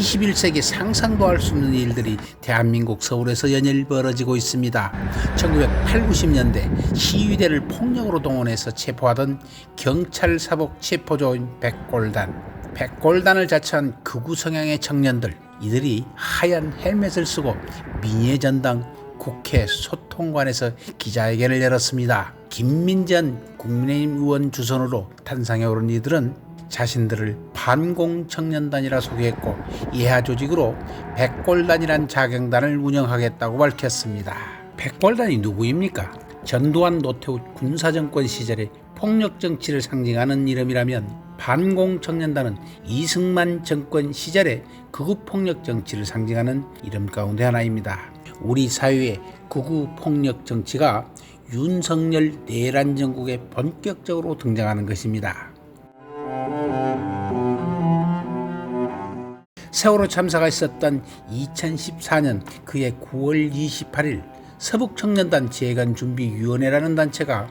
21세기 상상도 할 수 없는 일들이 대한민국 서울에서 연일 벌어지고 있습니다. 1980, 90년대 시위대를 폭력으로 동원해서 체포하던 경찰 사복 체포조인 백골단을 자처한 극우 성향의 청년들, 이들이 하얀 헬멧을 쓰고 민의의 전당 국회 소통관에서 기자회견을 열었습니다. 김민전 국민의힘 의원 주선으로 탄상에 오른 이들은 자신들을 반공청년단이라 소개했고 예하 조직으로 백골단이란 자경단을 운영하겠다고 밝혔습니다. 백골단이 누구입니까? 전두환 노태우 군사정권 시절의 폭력정치를 상징하는 이름이라면 반공청년단은 이승만 정권 시절의 극우폭력정치를 상징하는 이름 가운데 하나입니다. 우리 사회의 극우폭력정치가 윤석열 내란 정국에 본격적으로 등장하는 것입니다. 세월호 참사가 있었던 2014년 그해 9월 28일 서북청년단 재건준비위원회라는 단체가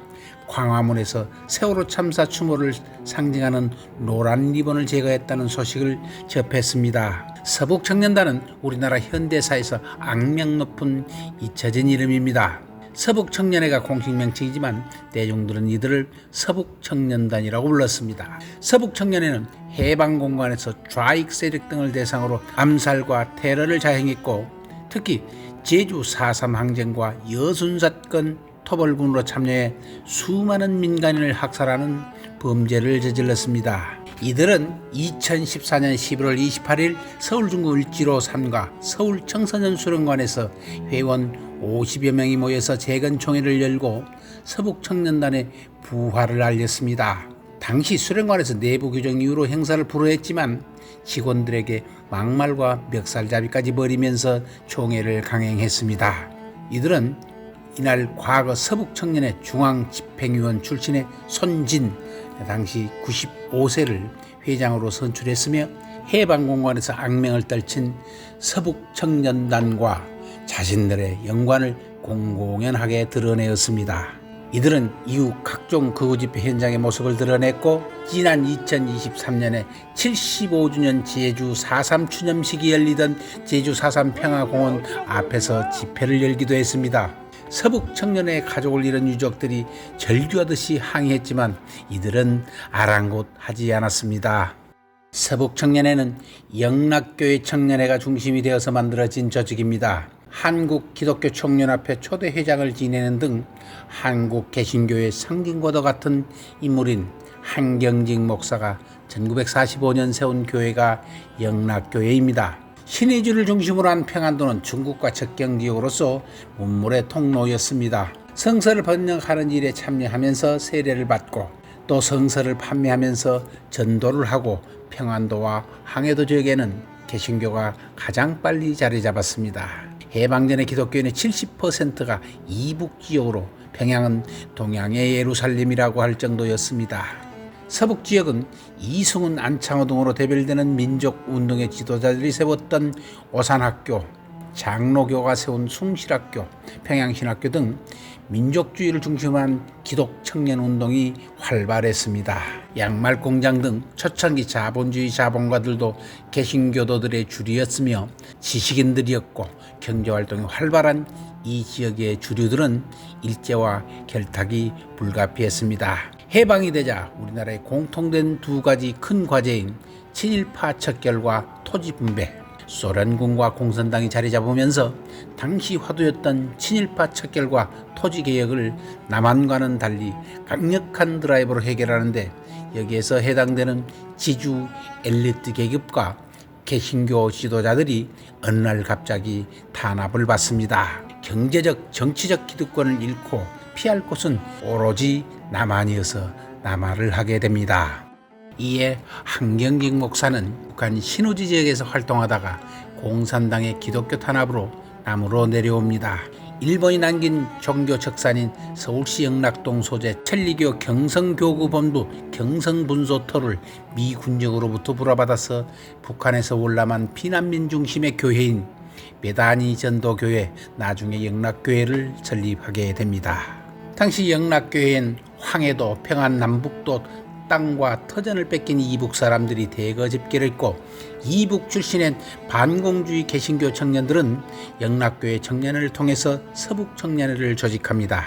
광화문에서 세월호 참사 추모를 상징하는 노란 리본을 제거했다는 소식을 접했습니다. 서북청년단은 우리나라 현대사에서 악명 높은 잊혀진 이름입니다. 서북청년회가 공식 명칭이지만 대중들은 이들을 서북청년단이라고 불렀습니다. 서북청년회는 해방공간에서 좌익 세력 등을 대상으로 암살과 테러를 자행했고, 특히 제주 4.3 항쟁과 여순사건 토벌군으로 참여해 수많은 민간인을 학살하는 범죄를 저질렀습니다. 이들은 2014년 11월 28일 서울중구 을지로 3가 서울청소년수련관에서 회원 50여 명이 모여서 재건총회를 열고 서북청년단의 부활을 알렸습니다. 당시 수련관에서 내부 규정 이유로 행사를 불허했지만 직원들에게 막말과 멱살잡이까지 벌이면서 총회를 강행했습니다. 이들은 이날 과거 서북청년회 중앙집행위원 출신의 손진, 당시 95세를 회장으로 선출했으며 해방공간에서 악명을 떨친 서북청년단과 자신들의 연관을 공공연하게 드러내었습니다. 이들은 이후 각종 극우집회 현장의 모습을 드러냈고, 지난 2023년에 75주년 제주 4.3 추념식이 열리던 제주 4.3 평화공원 앞에서 집회를 열기도 했습니다. 서북청년회 가족을 잃은 유족들이 절규하듯이 항의했지만 이들은 아랑곳하지 않았습니다. 서북청년회는 영락교회 청년회가 중심이 되어서 만들어진 조직입니다. 한국기독교총연합회 초대 회장을 지내는 등 한국 개신교의 상징과도 같은 인물인 한경직 목사가 1945년 세운 교회가 영락교회입니다. 신의주를 중심으로 한 평안도는 중국과 접경지역으로서 문물의 통로였습니다. 성서를 번역하는 일에 참여하면서 세례를 받고 또 성서를 판매하면서 전도를 하고 평안도와 항해도 지역에는 개신교가 가장 빨리 자리 잡았습니다. 해방전의 기독교인의 70%가 이북 지역으로 평양은 동양의 예루살렘이라고 할 정도였습니다. 서북 지역은 이승훈, 안창호 등으로 대별되는 민족운동의 지도자들이 세웠던 오산학교, 장로교가 세운 숭실학교, 평양신학교 등 민족주의를 중심으로 한 기독청년운동이 활발했습니다. 양말공장 등 초창기 자본주의 자본가들도 개신교도들의 줄이었으며 지식인들이었고, 경제활동이 활발한 이 지역의 주류들은 일제와 결탁이 불가피했습니다. 해방이 되자 우리나라의 공통된 두 가지 큰 과제인 친일파 척결과 토지 분배, 소련군과 공산당이 자리 잡으면서 당시 화두였던 친일파 척결과 토지 개혁을 남한과는 달리 강력한 드라이브로 해결하는데, 여기에서 해당되는 지주 엘리트 계급과 개신교 지도자들이 어느 날 갑자기 탄압을 받습니다. 경제적, 정치적 기득권을 잃고 피할 곳은 오로지 남한이어서 남하를 하게 됩니다. 이에 한경직 목사는 북한 신우지 지역에서 활동하다가 공산당의 기독교 탄압으로 남으로 내려옵니다. 일본이 남긴 종교 적산인 서울시 영락동 소재 천리교 경성교구본부 경성분소터를 미 군정으로부터 불화받아서 북한에서 월남한 피난민 중심의 교회인 메다니 전도교회, 나중에 영락교회를 설립하게 됩니다. 당시 영락교회엔 황해도, 평안, 남북도 땅과 터전을 뺏긴 이북 사람들이 대거 집결했고, 이북 출신의 반공주의 개신교 청년들은 영락교회 청년회를 통해서 서북청년회를 조직합니다.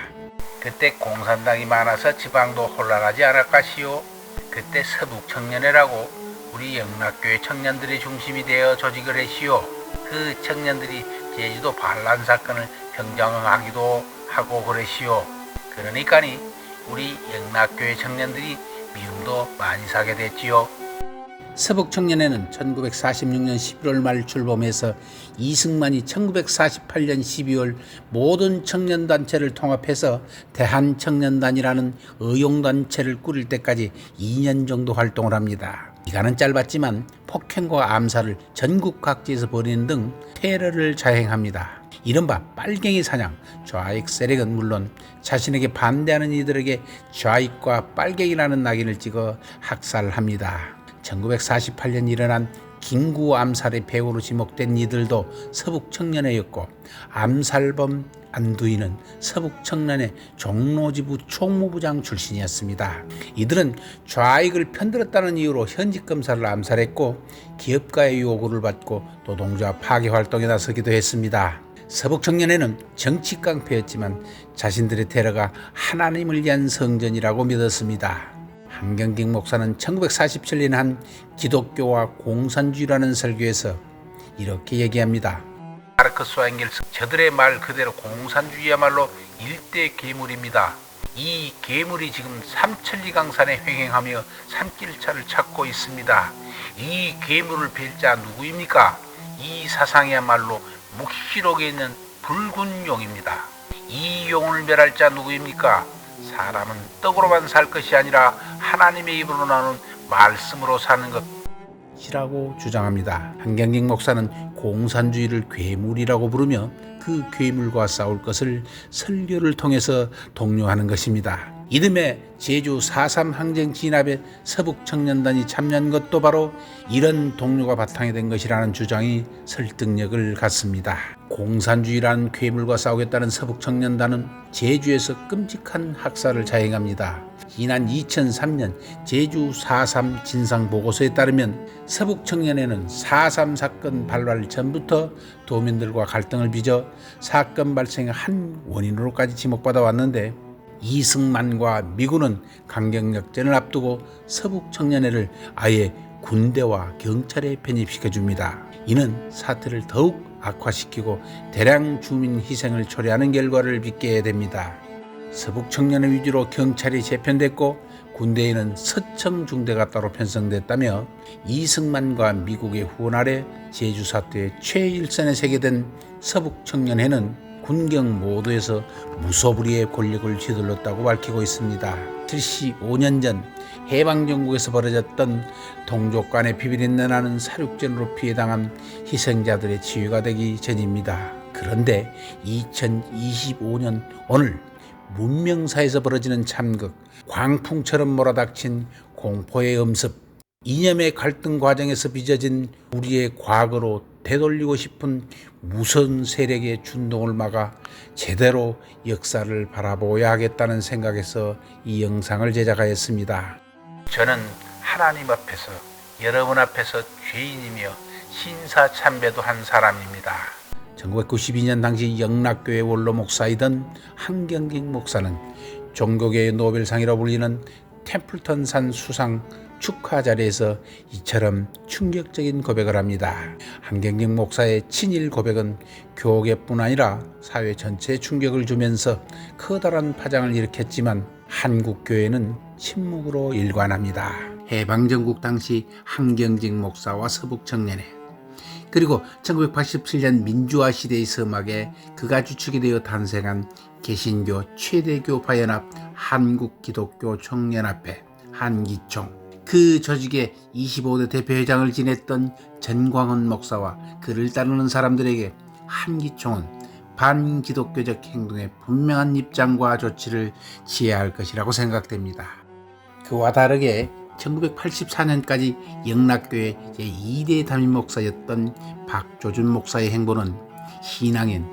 그때 공산당이 많아서 지방도 혼란하지 않을까시요. 그때 서북청년회라고 우리 영락교회 청년들의 중심이 되어 조직을 했시요. 그 청년들이 제주도 반란 사건을 평정하기도 하고 그랬시요. 그러니까니 우리 영락교회 청년들이 미움도 많이 사게 됐지요. 서북청년회는 1946년 11월 말 출범해서 이승만이 1948년 12월 모든 청년단체를 통합해서 대한청년단이라는 의용단체를 꾸릴 때까지 2년 정도 활동을 합니다. 기간은 짧았지만 폭행과 암살을 전국 각지에서 벌이는 등 테러를 자행합니다. 이른바 빨갱이 사냥, 좌익 세력은 물론 자신에게 반대하는 이들에게 좌익과 빨갱이라는 낙인을 찍어 학살합니다. 1948년 일어난 김구 암살의 배우로 지목된 이들도 서북청년회였고, 암살범 안두희는 서북청년회 종로지부 총무부장 출신이었습니다. 이들은 좌익을 편들었다는 이유로 현직 검사를 암살했고, 기업가의 요구를 받고 노동자 파괴 활동에 나서기도 했습니다. 서북청년회는 정치 깡패였지만 자신들의 테러가 하나님을 위한 성전이라고 믿었습니다. 한경직 목사는 1947년 한 기독교와 공산주의라는 설교에서 이렇게 얘기합니다. 마르크스와 엥겔스, 저들의 말 그대로 공산주의야말로 일대 괴물입니다. 이 괴물이 지금 삼천리 강산에 횡행하며 산길차를 찾고 있습니다. 이 괴물을 뵐 자 누구입니까? 이 사상이야말로 묵시록에 있는 붉은 용입니다. 이 용을 멸할 자 누구입니까? 사람은 떡으로만 살 것이 아니라 하나님의 입으로 나오는 말씀으로 사는 것이라고 주장합니다. 한경직 목사는 공산주의를 괴물이라고 부르며 그 괴물과 싸울 것을 설교를 통해서 독려하는 것입니다. 이듬해 제주 4.3 항쟁 진압에 서북청년단이 참여한 것도 바로 이런 동료가 바탕이 된 것이라는 주장이 설득력을 갖습니다. 공산주의라는 괴물과 싸우겠다는 서북청년단은 제주에서 끔찍한 학살을 자행합니다. 지난 2003년 제주 4.3 진상보고서에 따르면 서북청년회는 4.3 사건 발발 전부터 도민들과 갈등을 빚어 사건 발생의 한 원인으로까지 지목받아 왔는데, 이승만과 미군은 강경역전을 앞두고 서북청년회를 아예 군대와 경찰에 편입시켜줍니다. 이는 사태를 더욱 악화시키고 대량 주민 희생을 초래하는 결과를 빚게 됩니다. 서북청년회 위주로 경찰이 재편됐고 군대에는 서청중대가 따로 편성됐다며, 이승만과 미국의 후원 아래 제주 사태의 최일선에 세계된 서북청년회는 군경 모두에서 무소불위의 권력을 휘둘렀다고 밝히고 있습니다. 75년 전 해방정국에서 벌어졌던 동족 간의 비밀인내 나는 사륙전으로 피해당한 희생자들의 치유가 되기 전입니다. 그런데 2025년 오늘 문명사에서 벌어지는 참극, 광풍처럼 몰아닥친 공포의 음습, 이념의 갈등 과정에서 빚어진 우리의 과거로 되돌리고 싶은 무선 세력의 준동을 막아 제대로 역사를 바라보아야 하겠다는 생각에서 이 영상을 제작하였습니다. 저는 하나님 앞에서, 여러분 앞에서 죄인이며 신사참배도 한 사람입니다. 1992년 당시 영락교회 원로 목사이던 한경직 목사는 종교계의 노벨상이라 불리는 템플턴산 수상 축하 자리에서 이처럼 충격적인 고백을 합니다. 한경직 목사의 친일 고백은 교계뿐 아니라 사회 전체에 충격을 주면서 커다란 파장을 일으켰지만 한국교회는 침묵으로 일관합니다. 해방전국 당시 한경직 목사와 서북청년회, 그리고 1987년 민주화 시대의 서막에 그가 주축이 되어 탄생한 개신교 최대 교파연합 한국기독교 청년합회 한기총, 그 조직의 25대 대표회장을 지냈던 전광훈 목사와 그를 따르는 사람들에게 한기총은 반기독교적 행동에 분명한 입장과 조치를 취해야 할 것이라고 생각됩니다. 그와 다르게 1984년까지 영락교회 제2대 담임 목사였던 박조준 목사의 행보는 신앙인,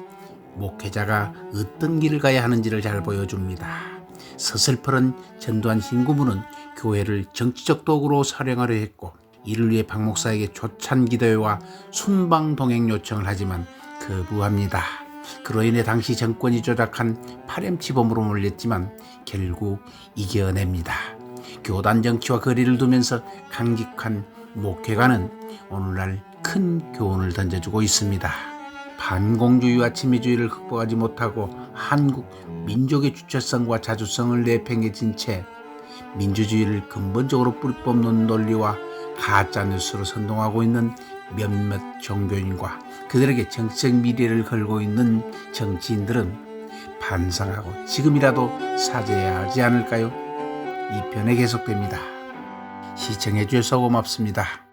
목회자가 어떤 길을 가야 하는지를 잘 보여줍니다. 서슬퍼런 전두환 신구무는 교회를 정치적 도구로 사용하려 했고, 이를 위해 박 목사에게 조찬 기도회와 순방 동행 요청을 하지만 거부합니다. 그로 인해 당시 정권이 조작한 파렴치범으로 몰렸지만 결국 이겨냅니다. 교단 정치와 거리를 두면서 강직한 목회가는 오늘날 큰 교훈을 던져주고 있습니다. 반공주의와 친미주의를 극복하지 못하고 한국 민족의 주체성과 자주성을 내팽개친 채 민주주의를 근본적으로 뿌리 뽑는 논리와 가짜뉴스로 선동하고 있는 몇몇 종교인과 그들에게 정치적 미래를 걸고 있는 정치인들은 반성하고 지금이라도 사죄해야 하지 않을까요? 이 편에 계속됩니다. 시청해 주셔서 고맙습니다.